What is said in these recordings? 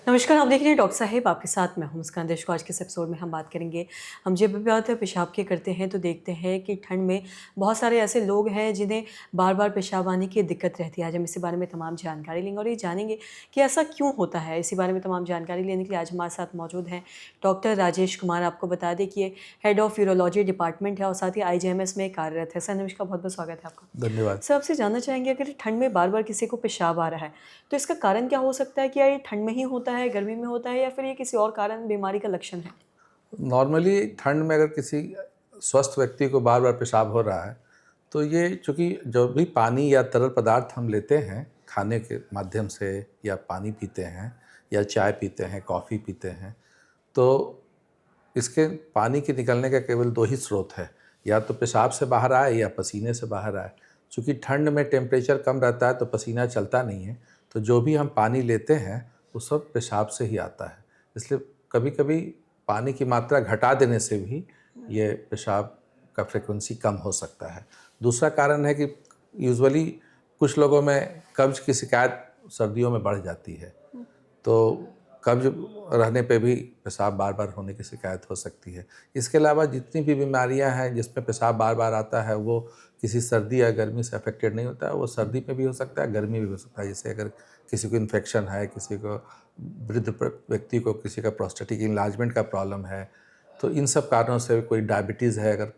नमस्कार, आप देख रहे हैं डॉक्टर साहिब, आपके साथ मैं हूं मुस्कान देश को। आज के इस एपिसोड में हम बात करेंगे। हम जब भी बात पेशाब की करते हैं तो देखते हैं कि ठंड में बहुत सारे ऐसे लोग हैं जिन्हें बार-बार पेशाब आने की दिक्कत रहती है। आज हम इसी बारे में तमाम जानकारी लेंगे और ये जानेंगे कि ऐसा क्यों होता है। इसी बारे में तमाम जानकारी लेने के लिए आज हमारे साथ मौजूद हैं डॉक्टर राजेश कुमार। आपको बता दें कि ये हेड ऑफ़ यूरोलॉजी डिपार्टमेंट है और साथ ही आईजीएमएस में कार्यरत है। सर नमस्कार, बहुत-बहुत स्वागत है आपका। धन्यवाद। सर आपसे जानना चाहेंगे, अगर ठंड में बार-बार किसी को पेशाब आ रहा है, तो इसका कारण क्या हो सकता है? क्या ये ठंड में ही होता है, गर्मी में होता है या फिर ये किसी और कारण बीमारी का लक्षण है? नॉर्मली ठंड में अगर किसी स्वस्थ व्यक्ति को बार-बार पेशाब हो रहा है, तो ये चूँकि जो भी पानी या तरल पदार्थ हम लेते हैं, खाने के माध्यम से या पानी पीते हैं या चाय पीते हैं, कॉफ़ी पीते हैं, तो इसके पानी के निकलने का केवल 2 ही स्रोत है, या तो पेशाब से बाहर आए या पसीने से बाहर आए। चूँकि ठंड में टेम्परेचर कम रहता है तो पसीना चलता नहीं है, तो जो भी हम पानी लेते हैं वो सब पेशाब से ही आता है। इसलिए कभी-कभी पानी की मात्रा घटा देने से भी ये पेशाब का फ्रीक्वेंसी कम हो सकता है। दूसरा कारण है कि यूजुअली कुछ लोगों में कब्ज़ की शिकायत सर्दियों में बढ़ जाती है। तो कब्ज़ रहने पे भी पेशाब बार-बार होने की शिकायत हो सकती है। इसके अलावा जितनी भी बीमारियां हैं जिसमें पेशाब बार-बार आता है, वो किसी सर्दी या गर्मी से अफेक्टेड नहीं होता है। वो सर्दी में भी हो सकता है, गर्मी में भी हो सकता है। जैसे अगर किसी को इन्फेक्शन है, किसी को वृद्ध व्यक्ति को किसी का प्रोस्टेटिक इन्लार्जमेंट का प्रॉब्लम है, तो इन सब कारणों से कोई डायबिटीज़ है, अगर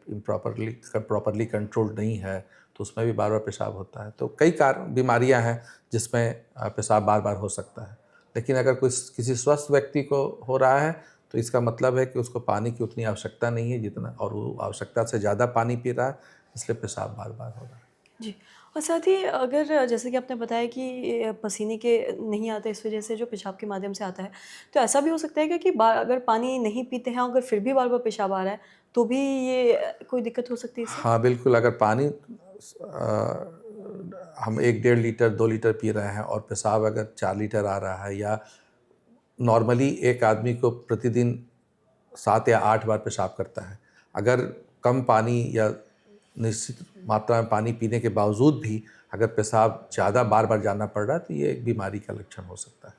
प्रॉपरली कंट्रोल्ड नहीं है, तो उसमें भी बार-बार पेशाब होता है। तो कई बीमारियां हैं जिसमें पेशाब बार-बार हो सकता है। लेकिन अगर कोई किसी स्वस्थ व्यक्ति को हो रहा है, तो इसका मतलब है कि उसको पानी की उतनी आवश्यकता नहीं है जितना, और वो आवश्यकता से ज़्यादा पानी पी रहा है, इसलिए पेशाब बार-बार हो रहा है। जी। और साथ ही अगर जैसे कि आपने बताया कि पसीने के नहीं आते, इस वज़ह से जो पेशाब के माध्यम से आता है, तो ऐसा भी हो सकता है क्या कि अगर पानी नहीं पीते हैं, अगर फिर भी बार-बार पेशाब आ रहा है, तो भी ये कोई दिक्कत हो सकती है इससे? हाँ, बिल्कुल। अगर पानी हम 1 डेढ़ लीटर 2 लीटर पी रहे हैं और पेशाब अगर 4 लीटर आ रहा है, या नॉर्मली एक आदमी को प्रतिदिन 7 या 8 बार पेशाब करता है। अगर कम पानी या निश्चित मात्रा में पानी पीने के बावजूद भी अगर पेशाब ज़्यादा बार-बार जाना पड़ रहा है, तो ये एक बीमारी का लक्षण हो सकता है।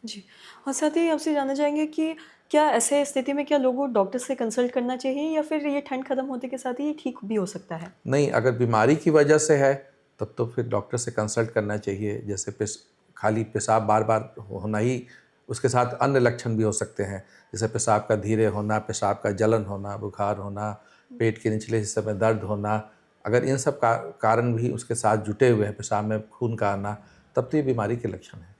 जी। और साथ ही आपसे जानना चाहेंगे कि क्या ऐसे स्थिति में क्या लोगों को डॉक्टर से कंसल्ट करना चाहिए या फिर ये ठंड खत्म होने के साथ ही ये ठीक भी हो सकता है? नहीं, अगर बीमारी की वजह से है, तब तो फिर डॉक्टर से कंसल्ट करना चाहिए। जैसे खाली पेशाब बार-बार होना ही, उसके साथ अन्य लक्षण भी हो सकते हैं। जैसे पेशाब का धीरे होना, पेशाब का जलन होना, बुखार होना, पेट के निचले हिस्से में दर्द होना। अगर इन सब कारण भी उसके साथ जुटे हुए हैं, पेशाब में खून का आना, तब तो ये बीमारी के लक्षण हैं।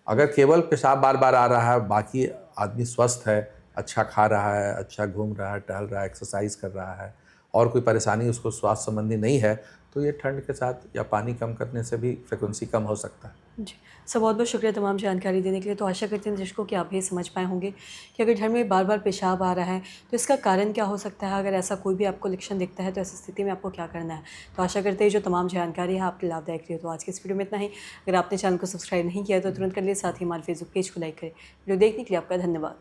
अगर केवल पेशाब बार-बार आ रहा है, बाकी आदमी स्वस्थ है, अच्छा खा रहा है, अच्छा घूम रहा है, टहल रहा है, एक्सरसाइज कर रहा है, और कोई परेशानी उसको स्वास्थ्य संबंधी नहीं है, तो ये ठंड के साथ या पानी कम करने से भी फ्रीक्वेंसी कम हो सकता है। जी। सर बहुत-बहुत शुक्रिया तमाम जानकारी देने के लिए। तो आशा करते हैं दर्शकों कि आप भी समझ पाए होंगे कि अगर ठंड में बार-बार पेशाब आ रहा है, तो इसका कारण क्या हो सकता है? अगर ऐसा कोई भी आपको लक्षण दिखता है, तो ऐसी स्थिति में आपको क्या करना है? तो आशा करते हैं जो तमाम जानकारी है आपके लाभदायक रही हो। तो आज की इस वीडियो में इतना ही। अगर आपने चैनल को सब्सक्राइब नहीं किया है, तो तुरंत कर लिए, साथ ही हमारे फेसबुक पेज को लाइक करें। वीडियो देखने के लिए आपका धन्यवाद।